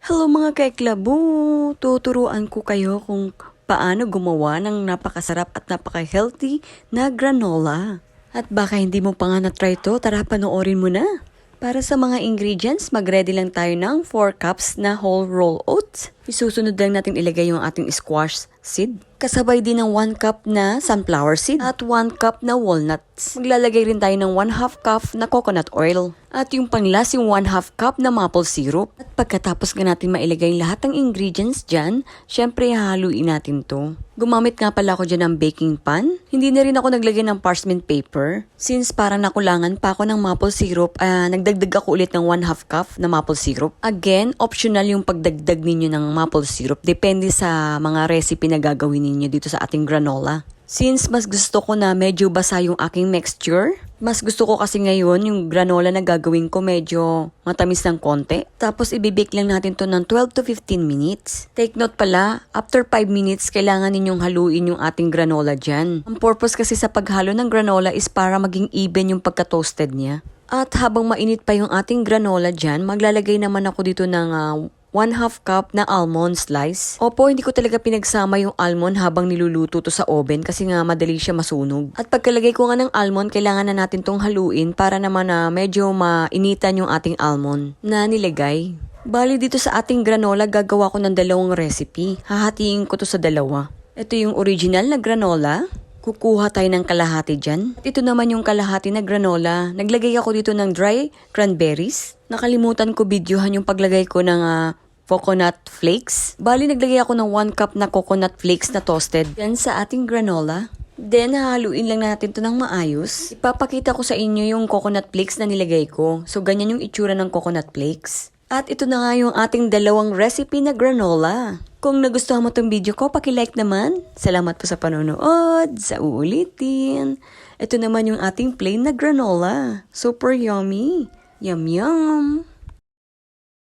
Hello mga kaiklabo! Tuturuan ko kayo kung paano gumawa ng napakasarap at napaka-healthy na granola. At baka hindi mo pa nga na-try to, tara panoorin mo na! Para sa mga ingredients, mag-ready lang tayo ng 4 cups na whole roll oats. Isusunod lang natin ilagay yung ating squash seed. Kasabay din ng 1 cup na sunflower seed at 1 cup na walnuts. Maglalagay rin tayo ng 1/2 cup na coconut oil. At yung panglas, yung 1/2 cup na maple syrup. At pagkatapos nga natin mailagay lahat ng ingredients dyan, syempre hahaluin natin to. Gumamit nga pala ako dyan ng baking pan. Hindi na rin ako naglagay ng parchment paper. Since parang nakulangan pa ako ng maple syrup, nagdagdag ako ulit ng 1/2 cup na maple syrup. Again, optional yung pagdagdag ninyo ng maple syrup. Depende sa mga recipe na gagawin ninyo dito sa ating granola. Since mas gusto ko na medyo basa yung aking mixture, mas gusto ko kasi ngayon yung granola na gagawin ko medyo matamis ng konti. Tapos ibibake lang natin to ng 12 to 15 minutes. Take note pala, after 5 minutes, kailangan ninyong haluin yung ating granola dyan. Ang purpose kasi sa paghalo ng granola is para maging even yung pagka-toasted niya. At habang mainit pa yung ating granola dyan, maglalagay naman ako dito ng 1/2 cup na almond slice. Opo, hindi ko talaga pinagsama yung almond habang niluluto to sa oven kasi nga madali siya masunog. At pagkalagay ko nga ng almond, kailangan na natin tong haluin para naman na medyo mainitan yung ating almond na nilagay. Bali dito sa ating granola, gagawa ko ng dalawang recipe. Hahatiin ko to sa dalawa. Ito yung original na granola. Kukuha tayo ng kalahati dyan. At ito naman yung kalahati na granola. Naglagay ako dito ng dry cranberries. Nakalimutan ko videohan yung paglagay ko ng coconut flakes. Bali, naglagay ako ng 1 cup na coconut flakes na toasted. Yan sa ating granola. Then, hahaluin lang natin to ng maayos. Ipapakita ko sa inyo yung coconut flakes na nilagay ko. So, ganyan yung itsura ng coconut flakes. At ito na nga yung ating dalawang recipe na granola. Kung nagustuhan mo tong video ko, paki-like naman. Salamat po sa panonood. Sa uulitin. Ito naman yung ating plain na granola. Super yummy. Yum yum.